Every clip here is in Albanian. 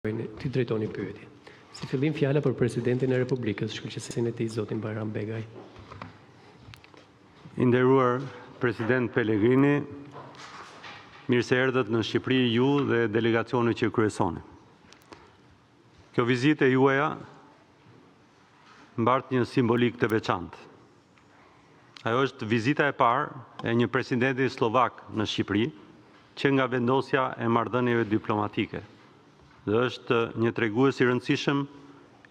Ti drejtoni pyetje. Si fillim fjala për Presidentin e Republikës, shkëlqësinë e tij zotin Bajram Begaj. I nderuar President Pellegrini, mirë se erdhët në Shqipëri ju dhe delegacioni që kryesoni. Kjo vizitë e juaja mbart një simbolik të veçantë. Ajo është vizita e parë e një presidenti slovak në Shqipëri, që nga vendosja e marrëdhënieve diplomatike. Dhe është një tregues i rëndësishëm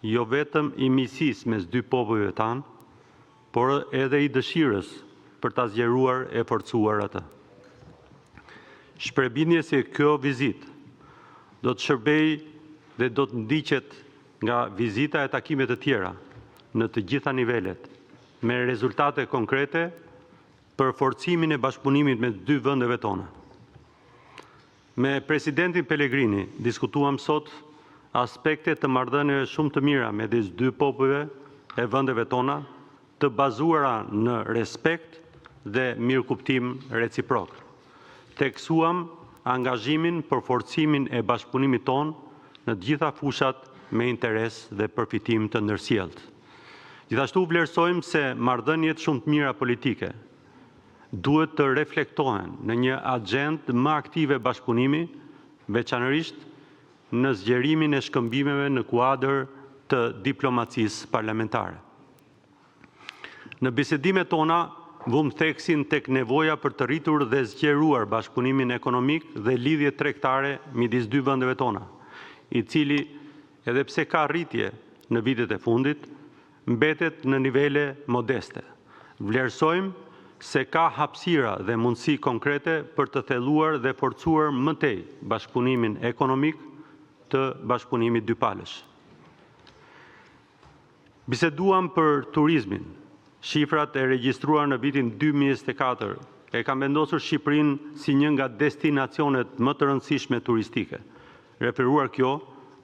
jo vetëm i miqësisë mes dy popujve tanë, por edhe i dëshirës për ta zgjeruar e forcuar atë. Shpërbindje se kjo vizitë do të shërbej dhe do të ndiqet nga vizita e takime të tjera në të gjitha nivelet, me rezultate konkrete për forcimin e bashkëpunimit me dy vendeve tona. Me Presidentin Pellegrini diskutuam sot aspekte të marrëdhënieve shumë të mira midis dy popujve e vendeve tona, të bazuara në respekt dhe mirëkuptim reciprok. Theksuam angazhimin për forcimin e bashkëpunimit ton në të gjitha fushat me interes dhe përfitim të ndërsjellët. Gjithashtu vlerësojmë se marrëdhëniet shumë të mira politike duhet të reflektohen në një agjendë më aktive bashkëpunimi, veçanërisht në zgjerimin e shkëmbimeve në kuadër të diplomacisë parlamentare. Në bisedimet tona vëmë theksin tek nevoja për të rritur dhe zgjeruar bashkëpunimin ekonomik dhe lidhje tregtare midis dy vendeve tona, i cili edhe pse ka rritje në vitet e fundit, mbetet në nivele modeste. Vlerësojmë se ka hapësira dhe mundësi konkrete për të thelluar dhe forcuar më tej bashkëpunimin ekonomik të bashkëpunimit dypalësh. Biseduam për turizmin. Shifrat e regjistruar në vitin 2024 e kanë vendosur Shqipërinë si një nga destinacionet më të rëndësishme turistike, referuar kjo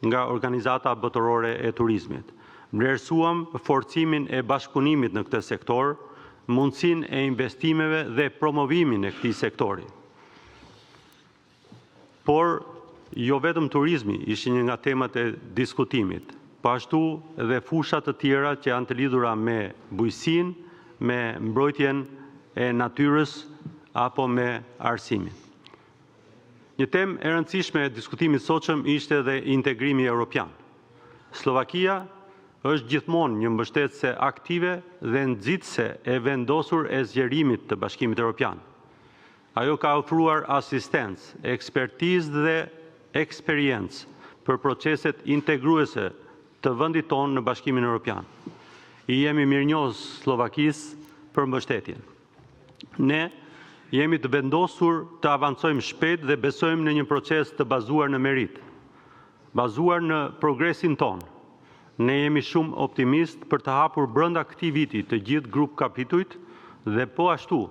nga Organizata Botërore e Turizmit. Vlerësuam forcimin e bashkëpunimit në këtë sektor, mundësinë e investimeve dhe promovimin e këtij sektori. Por, jo vetëm turizmi ishin një nga temat e diskutimit, po ashtu dhe fushat të tjera që janë të lidhura me bujqësinë, me mbrojtjen e natyrës apo me arsimin. Një temë e rëndësishme e diskutimit sotshëm ishte edhe integrimi evropian. Slovakia është gjithmonë një mbështetëse aktive dhe nxitëse e vendosur e zgjerimit të Bashkimit Evropian. Ajo ka ofruar asistencë, ekspertizë dhe eksperiencë për proceset integruese të vendit tonë në Bashkimin Evropian. I jemi mirënjohës Slovakisë për mbështetjen. Ne jemi të vendosur të avancojmë shpejt dhe besojmë në një proces të bazuar në merit, bazuar në progresin tonë. Ne jemi shumë optimist për të hapur brenda këtij viti të gjithë grup kapitujt dhe po ashtu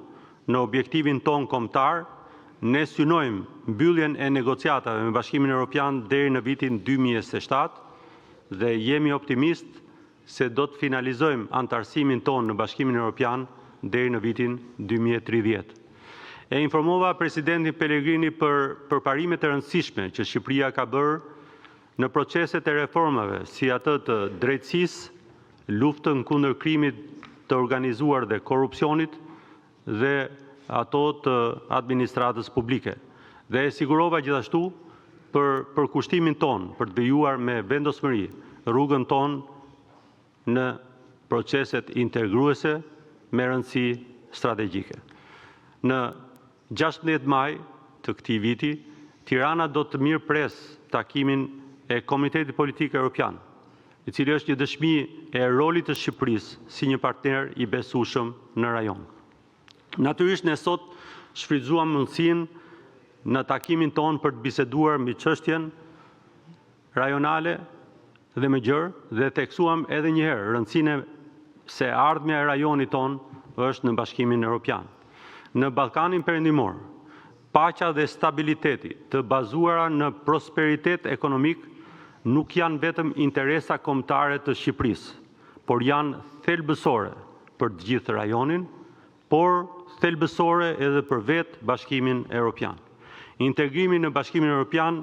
në objektivin ton kombëtar ne synojmë mbylljen e negociatave me Bashkimin Evropian deri në vitin 2027 dhe jemi optimist se do të finalizojmë antarësimin ton në Bashkimin Evropian deri në vitin 2030. E informova Presidentin Pellegrini për përparimet e rëndësishme që Shqipëria ka bërë në proceset e reformave, si atë të drejtësisë, luftën kundër krimit të organizuar dhe korrupsionit dhe ato të administratës publike. Dhe e sigurova gjithashtu për përkushtimin ton për të vijuar me vendosmëri rrugën ton në proceset integruese me rëndësi strategjike. Në 16 maj të këtij viti, Tirana do të mirëpres takimin e Komitetit Politik Evropian, i cili është një dëshmi e rolit të Shqipërisë si një partner i besueshëm në rajon. Natyrisht ne sot shfrytzuam mundësinë në takimin ton për të biseduar mbi çështjen rajonale dhe më gjerë dhe theksuam edhe një herë rëndësinë se ardhmja e rajonit ton është në Bashkimin Evropian. Në Ballkanin Perëndimor, paqja dhe stabiliteti të bazuara në prosperitet ekonomik nuk janë vetëm interesa kombëtare të Shqipërisë, por janë thelbësore për të gjithë rajonin, por thelbësore edhe për vetë Bashkimin Evropian. Integrimi në Bashkimin Evropian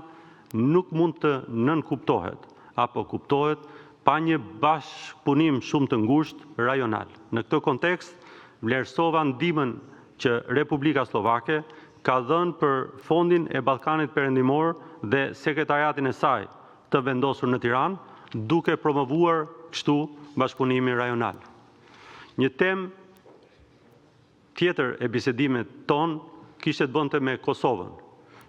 nuk mund të nënkuptohet apo kuptohet pa një bashkëpunim shumë të ngushtë rajonal. Në këtë kontekst, vlerësova ndihmën që Republika Slovake ka dhënë për Fondin e Ballkanit Perëndimor dhe sekretariatin e saj të vendosur në Tiranë, duke promovuar kështu bashkëpunimin rajonal. Një temë tjetër e bisedimit ton kishte të bënte me Kosovën.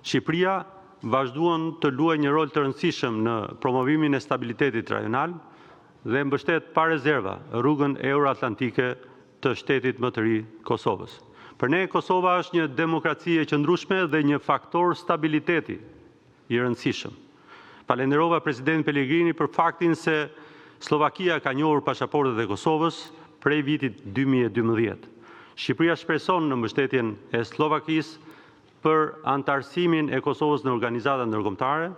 Shqipëria vazhduan të luajë një rol të rëndësishëm në promovimin e stabilitetit rajonal dhe mbështet pa rezerva rrugën euroatlantike të shtetit më të ri Kosovës. Për ne, Kosova është një demokraci e qëndrueshme dhe një faktor stabiliteti i rëndësishëm. Falenderova presidentin Pellegrini për faktin se Slovakia ka njohur pasaportet e Kosovës prej vitit 2012. Shqipëria shpreson në mbështetjen e Slovakisë për antarësimin e Kosovës në organizata ndërkombëtare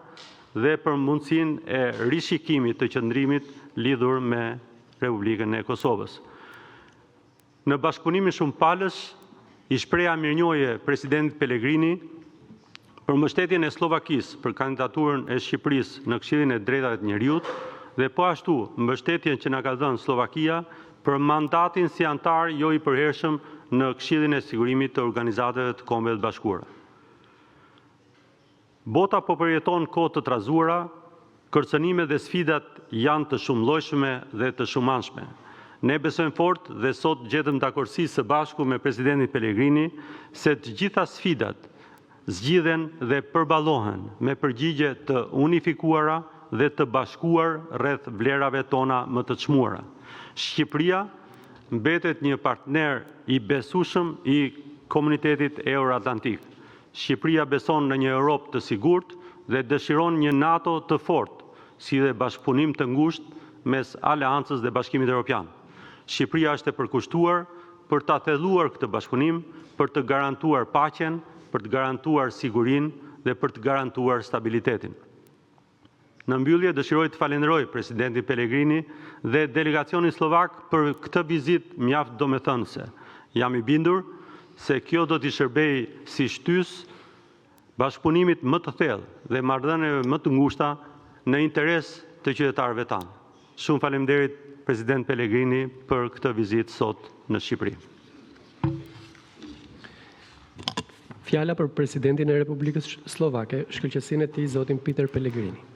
dhe për mundësinë e rishikimit të qëndrimit lidhur me Republikën e Kosovës. Në bashkëpunimin shumëpalës, i shpreha mirënjohje presidentit Pellegrini për mbështetjen e Slovakisë për kandidaturën e Shqipërisë në Këshillin e Drejtave të Njerëzit dhe po ashtu mbështetjen që na ka dhënë Slovakia për mandatin si antar jo i përhershëm në Këshillin e Sigurimit të Organizatave të Kombeve të Bashkuara. Bota po përjeton kohë të trazuara, kërcënimet dhe sfidat janë të shumëllojshme dhe të shumanshme. Ne besojmë fort dhe sot gjetëm dakordsi së bashku me presidentin Pellegrini se të gjitha sfidat zgjidhen dhe përballohen me përgjigje të unifikuara dhe të bashkuar rreth vlerave tona më të çmuara. Shqipëria mbetet një partner i besueshëm i komunitetit euroatlantik. Shqipëria beson në një Europë të sigurt dhe dëshiron një NATO të fortë, si dhe bashkëpunim të ngushtë mes Aleancës dhe Bashkimit Evropian. Shqipëria është e përkushtuar për ta thelluar këtë bashkëpunim, për të garantuar paqen, për të garantuar sigurinë dhe për të garantuar stabilitetin. Në mbyllje dëshiroj të falenderoj presidentin Pellegrini dhe delegacionin slovak për këtë vizitë mjaft domethënëse. Jam i bindur se kjo do t'i shërbejë si shtys bashkëpunimit më të thellë dhe marrëdhënieve më të ngushta në interes të qytetarëve tanë. Shumë faleminderit president Pellegrini për këtë vizitë sot në Shqipëri. Fjala për presidentin e Republikës Slovake, shkëlqësinë e tij zotin Peter Pellegrini.